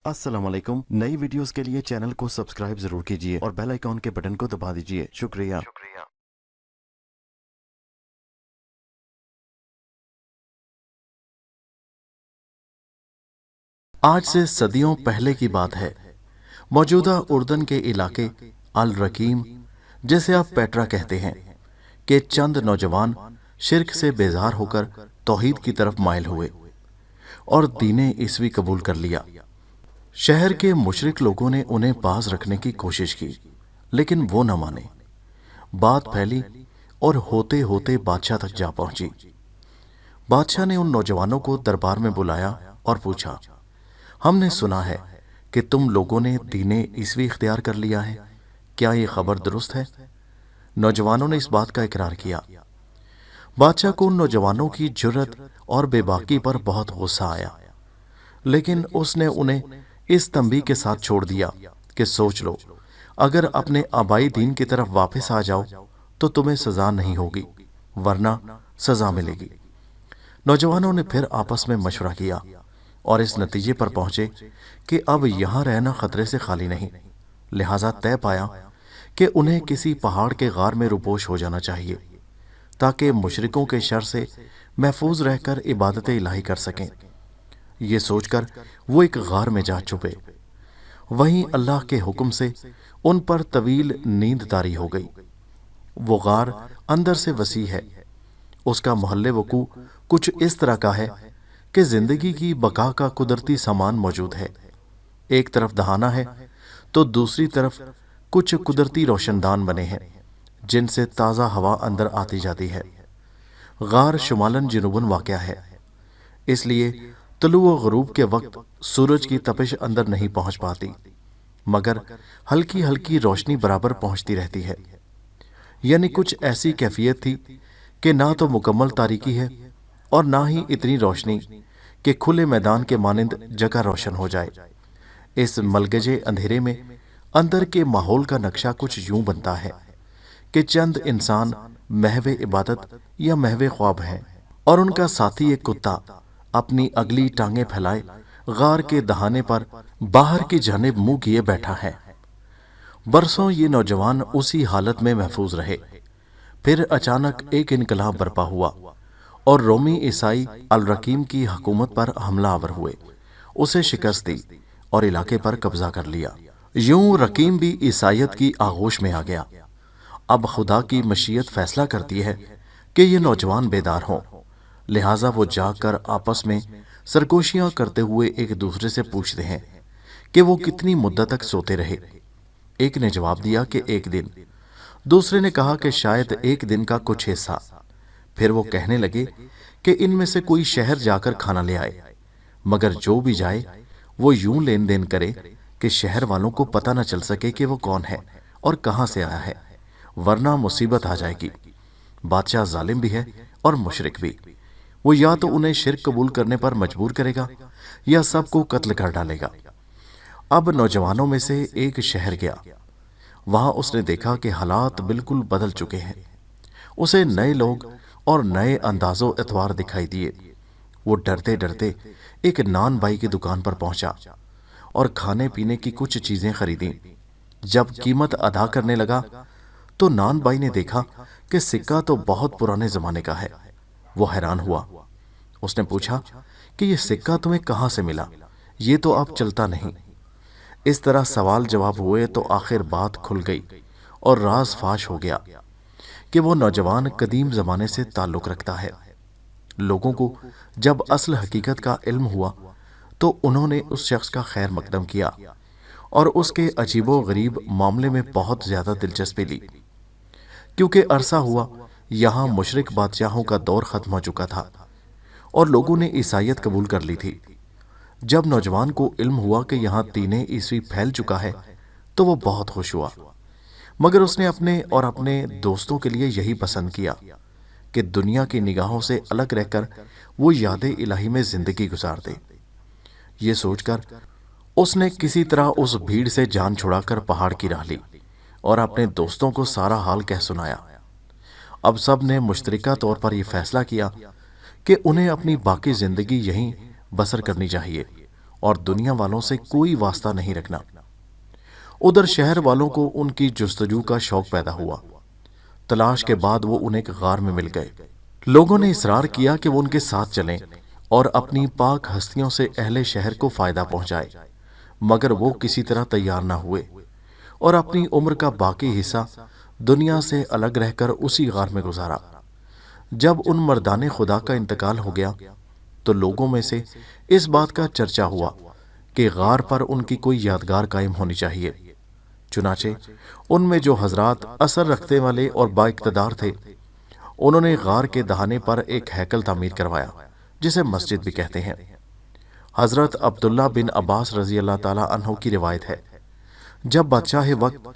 अस्सलाम वालेकुम। नई वीडियोस के लिए चैनल को सब्सक्राइब जरूर कीजिए और बेल आइकॉन के बटन को दबा दीजिए। शुक्रिया। आज से सदियों पहले की बात है। मौजूदा उर्दन के इलाके अल रकीम, जिसे आप पेट्रा कहते हैं, के चंद नौजवान शिरक से बेजार होकर तौहीद की तरफ माइल हुए और दीने ईसवी कबूल कर लिया। शहर के मुशरिक लोगों ने उन्हें पास रखने की कोशिश की, लेकिन वो न माने। बात फैली और होते होते बादशाह तक जा पहुंची। बादशाह ने उन नौजवानों को दरबार में बुलाया और पूछा, हमने सुना है कि तुम लोगों ने दीने ईसवी इख्तियार कर लिया है, क्या ये खबर दुरुस्त है? नौजवानों ने इस बात का इकरार किया। बादशाह को उन नौजवानों की जुर्रत और बेबाकी पर बहुत गुस्सा आया, लेकिन उसने उन्हें इस तंबीह के साथ छोड़ दिया कि सोच लो, अगर अपने आबाई दीन की तरफ वापस आ जाओ तो तुम्हें सजा नहीं होगी, वरना सजा मिलेगी। नौजवानों ने फिर आपस में मशवरा किया और इस नतीजे पर पहुंचे कि अब यहां रहना खतरे से खाली नहीं। लिहाजा तय पाया कि उन्हें किसी पहाड़ के गार में रुपोश हो जाना चाहिए, ताकि मुशरिकों के शर से महफूज रहकर इबादत इलाही कर सकें। ये सोचकर वो एक गार में जा छुपे। वहीं अल्लाह के हुक्म से उन पर तवील नींद तारी हो गई। वो गार अंदर से वसी है। उसका मोहल्ले वकू कुछ इस तरह का है कि जिंदगी की बका का कुदरती सामान मौजूद है। एक तरफ दहाना है तो दूसरी तरफ कुछ कुदरती रोशनदान बने हैं, जिनसे ताज़ा हवा अंदर आती जाती है। गार शुमालन जुनूबन वाक़या है, इसलिए तुलू व ग़ुरूब के वक्त सूरज की तपिश अंदर नहीं पहुंच पाती, मगर हल्की हल्की रोशनी बराबर पहुंचती रहती है। यानी कुछ ऐसी कैफियत थी कि ना तो मुकम्मल तारीकी है और ना ही इतनी रोशनी कि खुले मैदान के मानिंद जगह रोशन हो जाए। इस मलगजे अंधेरे में अंदर के माहौल का नक्शा कुछ यूं बनता है कि चंद इंसान महवे इबादत या महवे ख्वाब हैं, और उनका साथी एक कुत्ता अपनी अगली टांगें फैलाए गार के दहाने पर बाहर की जानिब मुंह किए बैठा है। बरसों ये नौजवान उसी हालत में महफूज रहे। फिर अचानक एक इनकलाब बर्पा हुआ और रोमी ईसाई अल रकीम की हुकूमत पर हमला आवर हुए, उसे शिकस्त दी और इलाके पर कब्जा कर लिया। यूं रकीम भी ईसाइयत की आगोश में आ गया। अब खुदा की मशीयत फैसला करती है कि ये नौजवान बेदार हों। लिहाजा वो जाकर आपस में सरगोशियां करते हुए एक दूसरे से पूछते हैं कि वो कितनी मुद्दत तक सोते रहे। एक ने जवाब दिया कि एक दिन, दूसरे ने कहा कि शायद एक दिन का कुछ हिस्सा। फिर वो कहने लगे कि इनमें से कोई शहर जाकर खाना ले आए, मगर जो भी जाए वो यूं लेन देन करे कि शहर वालों को पता न चल सके कि वो कौन है और कहां से आया है, वरना मुसीबत आ जाएगी। बादशाह जालिम भी है और मुशरिक भी। वो या तो उन्हें शिरक कबूल करने पर मजबूर करेगा या सबको कत्ल कर डालेगा। अब नौजवानों में से एक शहर गया। वहां उसने देखा कि हालात बिल्कुल बदल चुके हैं। उसे नए लोग और नए अंदाजो एतवार दिखाई दिए। वो डरते डरते एक नान बाई की दुकान पर पहुंचा और खाने पीने की कुछ चीजें खरीदी। जब कीमत अदा करने लगा तो नान बाई ने देखा कि सिक्का तो बहुत पुराने जमाने का है। वो हैरान हुआ। उसने पूछा कि ये सिक्का तुम्हें कहां से मिला, ये तो अब चलता नहीं। इस तरह सवाल जवाब हुए तो आखिर बात खुल गई और राज फाश हो गया कि वो नौजवान कदीम जमाने से ताल्लुक रखता है। लोगों को जब असल हकीकत का इल्म हुआ तो उन्होंने उस शख्स का खैर मकदम किया और उसके अजीबो गरीब मामले में बहुत ज्यादा दिलचस्पी ली, क्योंकि अरसा हुआ यहाँ मुशरिक बादशाहों का दौर खत्म हो चुका था और लोगों ने ईसाइयत कबूल कर ली थी। जब नौजवान को इल्म हुआ कि यहाँ दीने ईसवी फैल चुका है तो वो बहुत खुश हुआ, मगर उसने अपने और अपने दोस्तों के लिए यही पसंद किया कि दुनिया की निगाहों से अलग रहकर वो याद इलाही में जिंदगी गुजार दे। ये सोचकर उसने किसी तरह उस भीड़ से जान छुड़ाकर पहाड़ की राह ली और अपने दोस्तों को सारा हाल कह सुनाया। अब सब ने मुश्तरका तौर पर यह फैसला किया कि उन्हें अपनी बाकी जिंदगी यहीं बसर करनी चाहिए اور دنیا والوں سے کوئی واسطہ نہیں رکھنا۔ ادھر شہر والوں کو ان کی جستجو کا شوق پیدا ہوا۔ تلاش کے بعد وہ انہیں ایک غار میں مل گئے۔ لوگوں نے اصرار کیا کہ وہ ان کے ساتھ چلیں اور اپنی پاک ہستیوں سے اہل شہر کو فائدہ پہنچائے، مگر وہ کسی طرح تیار نہ ہوئے اور اپنی عمر کا باقی حصہ دنیا سے الگ رہ کر اسی غار میں گزارا۔ جب ان مردان خدا کا انتقال ہو گیا تو لوگوں میں سے اس بات کا چرچا ہوا کہ غار پر ان کی کوئی یادگار قائم ہونی چاہیے۔ چنانچہ ان میں جو حضرات اثر رکھتے والے اور با اقتدار تھے، انہوں نے غار کے دہانے پر ایک ہیکل تعمیر کروایا جسے مسجد بھی کہتے ہیں۔ حضرت عبداللہ بن عباس رضی اللہ تعالیٰ عنہ کی روایت ہے، جب بادشاہ وقت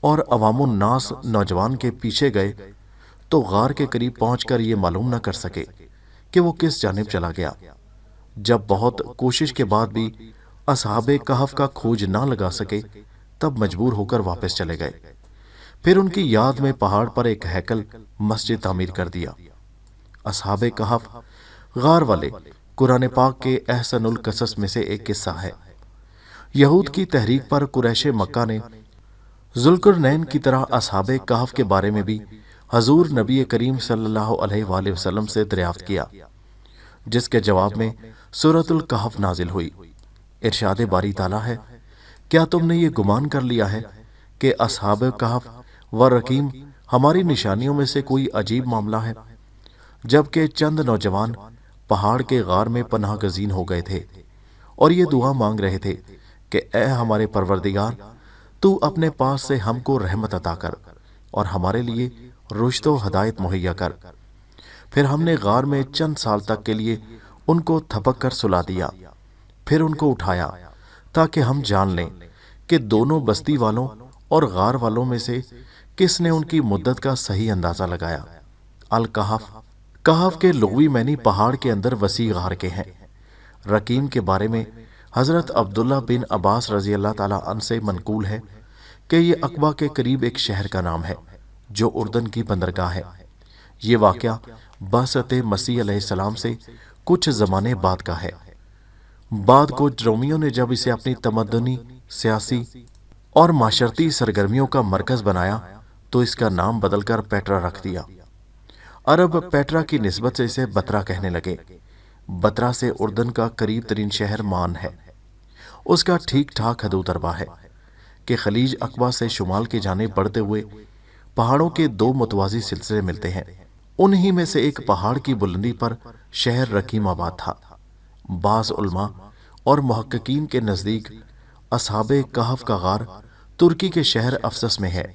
اور عوام الناس نوجوان کے پیچھے گئے تو غار کے قریب پہنچ کر یہ معلوم نہ کر سکے کہ وہ کس جانب چلا گیا۔ جب بہت کوشش کے بعد بھی اصحاب کہف کا کھوج نہ لگا سکے تب مجبور ہو کر واپس چلے گئے۔ پھر ان کی یاد میں پہاڑ پر ایک ہیکل مسجد تعمیر کر دیا۔ اصحاب کہف غار والے قرآن پاک کے احسن القصص میں سے ایک قصہ ہے۔ یہود کی تحریک پر قریش مکہ نے ذوالقرنین کی طرح اصحاب کہف کے بارے میں بھی حضور نبی کریم صلی اللہ علیہ وآلہ وسلم سے دریافت کیا، جس کے جواب میں سورۃ الکہف نازل ہوئی۔ ارشاد باری تعالیٰ ہے، کیا تم نے یہ گمان کر لیا ہے کہ اصحاب کہف و رقیم ہماری نشانیوں میں سے کوئی عجیب معاملہ ہے؟ جبکہ چند نوجوان پہاڑ کے غار میں پناہ گزین ہو گئے تھے اور یہ دعا مانگ رہے تھے کہ اے ہمارے پروردگار، تو اپنے پاس سے ہم کو رحمت عطا کر اور ہمارے لیے رشد و ہدایت مہیا کر۔ پھر ہم نے غار میں چند سال تک کے لیے ان کو تھپک کر سلا دیا، پھر ان کو اٹھایا تاکہ ہم جان لیں کہ دونوں بستی والوں اور غار والوں میں سے کس نے ان کی مدت کا صحیح اندازہ لگایا۔ الکہف کہف کے لغوی معنی پہاڑ کے اندر وسیع غار کے ہیں۔ رقیم کے بارے میں حضرت عبداللہ بن عباس رضی اللہ تعالیٰ عنہ سے منقول ہے کہ یہ عقبہ کے قریب ایک شہر کا نام ہے جو اردن کی بندرگاہ ہے۔ یہ واقعہ بعثت مسیح علیہ السلام سے کچھ زمانے بعد کا ہے۔ بعد کو رومیوں نے جب اسے اپنی تمدنی، سیاسی اور معاشرتی سرگرمیوں کا مرکز بنایا تو اس کا نام بدل کر پیٹرا رکھ دیا۔ عرب پیٹرا کی نسبت سے اسے بترا کہنے لگے۔ بترا سے اردن کا قریب ترین شہر مان ہے۔ اس کا ٹھیک ٹھاک حدود اربع ہے کہ خلیج عقبہ سے شمال کی جانب بڑھتے ہوئے پہاڑوں کے دو متوازی سلسلے ملتے ہیں۔ انہی میں سے ایک پہاڑ کی بلندی پر شہر رقیم آباد تھا۔ بعض علماء اور محققین کے نزدیک اصحاب کہف کا غار ترکی کے شہر افسس میں ہے،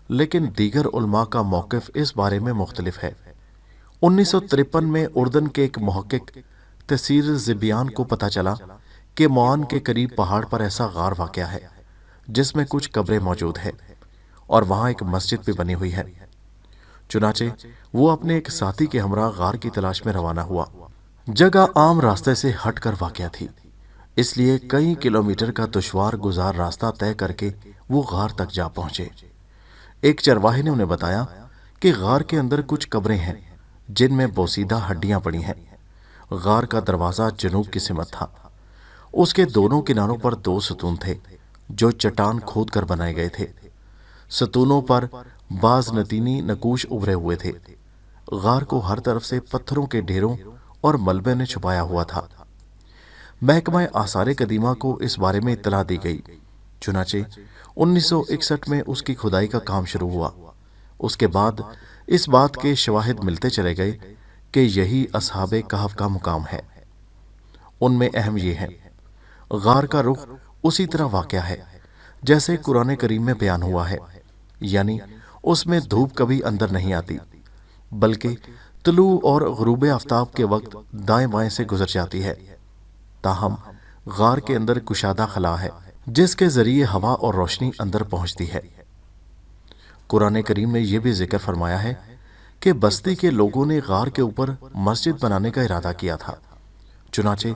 لیکن دیگر علماء کا موقف اس بارے میں مختلف ہے۔ 1953 میں اردن کے ایک محقق تیسیر زبیان کو پتہ چلا کہ معان کے قریب پہاڑ پر ایسا غار واقع ہے جس میں کچھ قبریں موجود ہیں اور وہاں ایک مسجد بھی بنی ہوئی ہے۔ چنانچہ وہ اپنے ایک ساتھی کے ہمراہ غار کی تلاش میں روانہ ہوا۔ جگہ عام راستے سے ہٹ کر واقع تھی، اس لیے کئی کلومیٹر کا دشوار گزار راستہ طے کر کے وہ غار تک جا پہنچے۔ ایک چرواہے نے انہیں بتایا کہ غار کے اندر کچھ قبریں ہیں جن میں بوسیدہ ہڈیاں پڑی ہیں۔ غار کا دروازہ جنوب کی سمت تھا۔ اس کے دونوں کناروں پر دو ستون تھے جو چٹان کھود کر بنائے گئے تھے۔ ستونوں پر بعض نتینی نقوش ابھرے ہوئے تھے۔ غار کو ہر طرف سے پتھروں کے ڈھیروں اور ملبے نے چھپایا ہوا تھا۔ محکمہ آثار قدیمہ کو اس بارے میں اطلاع دی گئی، چنانچہ 1961 میں اس کی کھدائی کا کام شروع ہوا۔ اس کے بعد اس بات کے شواہد ملتے چلے گئے کہ یہی اصحاب کہف کا مقام ہے۔ ان میں اہم یہ ہیں: غار کا رخ اسی طرح واقع ہے جیسے قرآن کریم میں بیان ہوا ہے، یعنی اس میں دھوپ کبھی اندر نہیں آتی بلکہ طلوع اور غروب آفتاب کے وقت دائیں بائیں سے گزر جاتی ہے۔ تاہم غار کے اندر کشادہ خلا ہے جس کے ذریعے ہوا اور روشنی اندر پہنچتی ہے۔ قرآن کریم نے یہ بھی ذکر فرمایا ہے کہ بستی کے لوگوں نے غار کے اوپر مسجد بنانے کا ارادہ کیا تھا، چنانچہ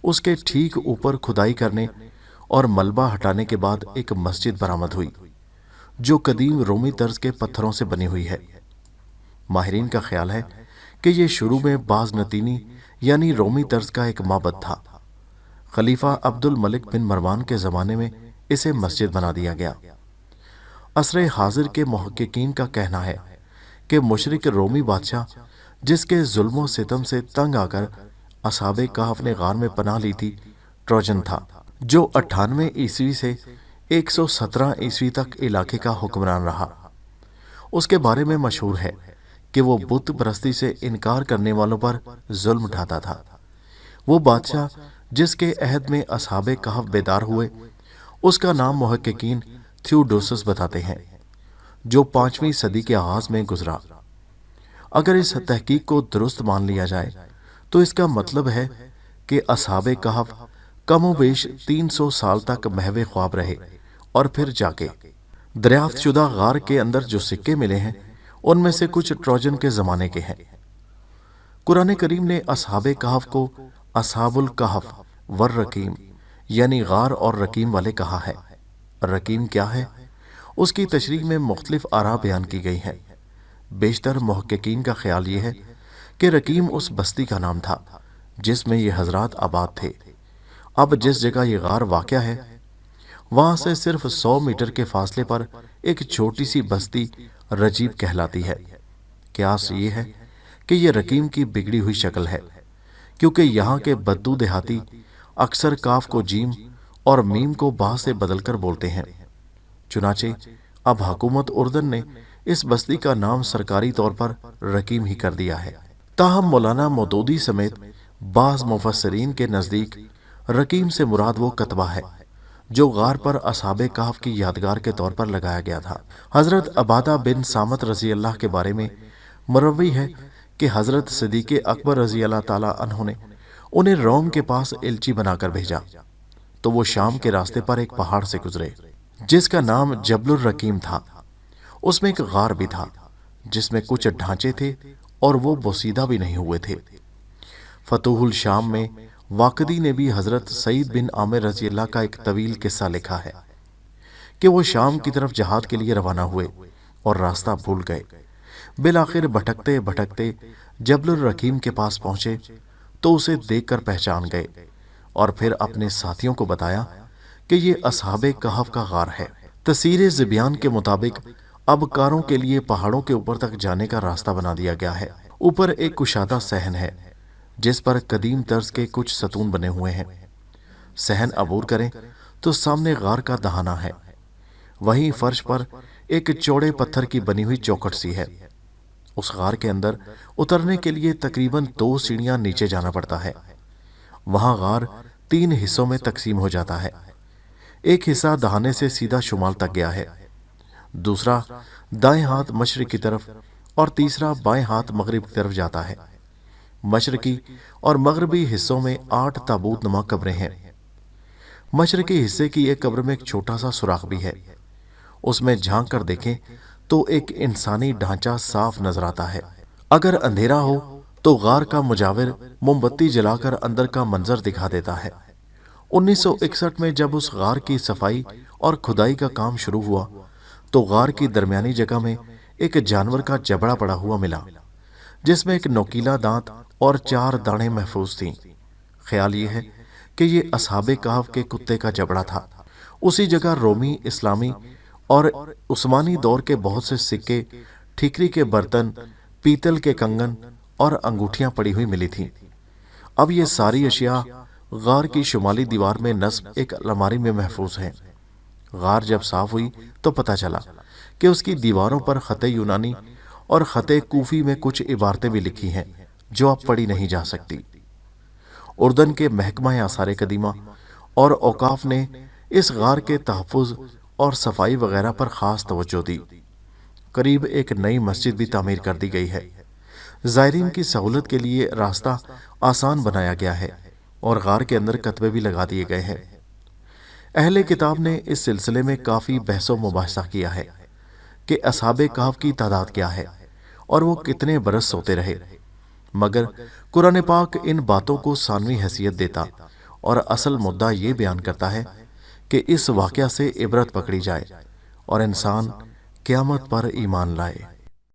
اس کے ٹھیک اوپر کھدائی کرنے اور ملبہ ہٹانے کے بعد ایک مسجد برآمد ہوئی جو قدیم رومی طرز کے پتھروں سے بنی ہوئی ہے۔ ماہرین کا خیال ہے کہ یہ شروع میں بعض نتینی یعنی رومی طرز کا ایک معبد تھا۔ खलीफा अब्दुल मलिक बिन मरवान के ज़माने में इसे मस्जिद बना दिया गया। असरे हाजिर के मुहक्किकीन का कहना है कि मुशरिक रोमी बादशाह, जिसके जुल्म सितम से तंग आकर असहाबे कहफ ने गार में पनाह ली थी, ट्रोजन था, जो 98 ईस्वी से 117 ईस्वी तक इलाके का हुक्मरान रहा। उसके बारे में मशहूर है कि वो बुत परस्ती से इनकार करने वालों पर जुल्म ढाता था। वो बादशाह जिसके अहद में असहाबे कहफ बेदार हुए, उसका नाम मुहक्किकीन थियोडोसस बताते हैं, जो 5वीं सदी के आगाज में गुजरा। अगर इस तहकीक को दुरुस्त मान लिया जाए तो इसका मतलब है कि असहाबे कहफ कमोबेश 300 साल तक महवे ख्वाब रहे और फिर जाके दरियाफ्त शुदा गार के अंदर जो सिक्के मिले हैं उनमें से कुछ ट्रोजन के ज़माने के हैं। कुरान करीम ने असहाबे कहफ को असहाबुल कहफ वर रकीम यानी गार और रकीम वाले कहा है। रकीम क्या है, उसकी तशरीह में मुख्तलिफ आरा बयान की गई है। बेशतर मुहक्किकीन का ख्याल ये है कि रकीम उस बस्ती का नाम था जिसमें ये हजरात आबाद थे। अब जिस जगह ये गार वाक़या है वहां से सिर्फ 100 मीटर के फासले पर एक छोटी सी बस्ती रजीब कहलाती है। क्यास ये है कि ये रकीम की बिगड़ी हुई शक्ल है, क्योंकि यहाँ के बद्दू देहाती अक्सर काफ को जीम और मीम को बा से बदलकर बोलते हैं। चुनाचे अब हुकूमत उर्दन ने इस बस्ती का नाम सरकारी तौर पर रकीम ही कर दिया है। ताहम मौलाना मौदूदी समेत बाज़ मुफस्सिरीन के नज़दीक रकीम से मुराद वो कतबा है जो गार पर असहाबे कहफ की यादगार के तौर पर लगाया गया था। हज़रत अबादा बिन सामत रज़ी अल्लाह के बारे में मरवी है कि हज़रत सिद्दीक़ अकबर रज़ी अल्लाह ताला अन्हु ने उन्हें रोम के पास एलची बनाकर भेजा, तो वो शाम के रास्ते पर एक पहाड़ से गुजरे जिसका नाम जबलुर रकीम था। उसमें एक गार भी था जिसमें कुछ ढांचे थे और वो बोसीदा भी नहीं हुए थे। फतूहुल शाम में वाकदी ने भी हजरत सईद बिन आमिर रजी अल्लाह का एक तवील किस्सा लिखा है कि वो शाम की तरफ जहाद के लिए रवाना हुए और रास्ता भूल गए। बिलाखिर भटकते भटकते जबलुर रकीम के पास पहुंचे तो उसे देखकर पहचान गए और फिर अपने साथियों को बताया कि ये असहाबे कहफ का गार है। तसीर ज़िबियान के मुताबिक अब कारों के लिए पहाड़ों के ऊपर तक जाने का रास्ता बना दिया गया है। ऊपर एक कुशादा सहन है जिस पर कदीम तर्ज के कुछ सतून बने हुए हैं। सहन अबूर करें तो सामने गार का दहाना है। वहीं फर्श पर एक चौड़े पत्थर की बनी हुई चौखट सी है। उस गार के अंदर उतरने के लिए तकरीबन 2 सीढ़ियां नीचे जाना पड़ता है। वहां गार 3 हिस्सों में तकसीम हो जाता है। एक हिस्सा दहाने से सीधा शुमाल तक गया है, दूसरा दाएं हाथ मशरिक की तरफ और तीसरा बाएं हाथ मगरिब की तरफ जाता है। मशरकी और मगरबी हिस्सों में 8 ताबूत नुमा कब्रें हैं। मशरकी हिस्से की एक कब्र में एक छोटा सा सुराख भी है। उसमें झांक कर देखें तो एक इंसानी ढांचा साफ नजर आता है। अगर अंधेरा हो तो गार का मुजाविर मोमबत्ती जलाकर अंदर का मंजर दिखा देता है। 1961 में जब उस गार की सफाई और खुदाई का काम शुरू हुआ तो गार की दरमियानी जगह में एक जानवर का जबड़ा पड़ा हुआ मिला जिसमें एक नोकीला दांत और 4 दाढ़ें महफूज थीं। ख्याल ये है कि ये असहाबे कहफ के कुत्ते का जबड़ा था। उसी जगह रोमी, इस्लामी और उस्मानी दौर के बहुत से सिक्के, ठीकरी के बर्तन, पीतल के कंगन और अंगूठियां पड़ी हुई मिली थीं। अब ये सारी अशिया गार की शुमाली दीवार में नस्ब एक अलमारी में महफूज हैं। गार जब साफ हुई तो पता चला कि उसकी दीवारों पर खते यूनानी और खते कूफी में कुछ इबारतें भी लिखी हैं जो अब पढ़ी नहीं जा सकती। उर्दन के महकमा आसार कदीमा और औकाफ ने इस गार के तहफ़्फ़ुज़ और सफाई वगैरह पर ख़ास तवज्जो दी। करीब एक नई मस्जिद भी तामीर कर दी गई है। ज़ायरीन की सहूलत के लिए रास्ता आसान बनाया गया है और गार के अंदर कतबे भी लगा दिए गए हैं। अहले किताब ने इस सिलसिले में काफ़ी बहसो मुबाहिसा किया है कि असहाबे कहफ की तादाद क्या है और वो कितने बरस सोते रहे, मगर कुरान पाक इन बातों को सानवी हैसियत देता और असल मुद्दा ये बयान करता है कि इस वाक़या से इबरत पकड़ी जाए और इंसान क़यामत पर ईमान लाए।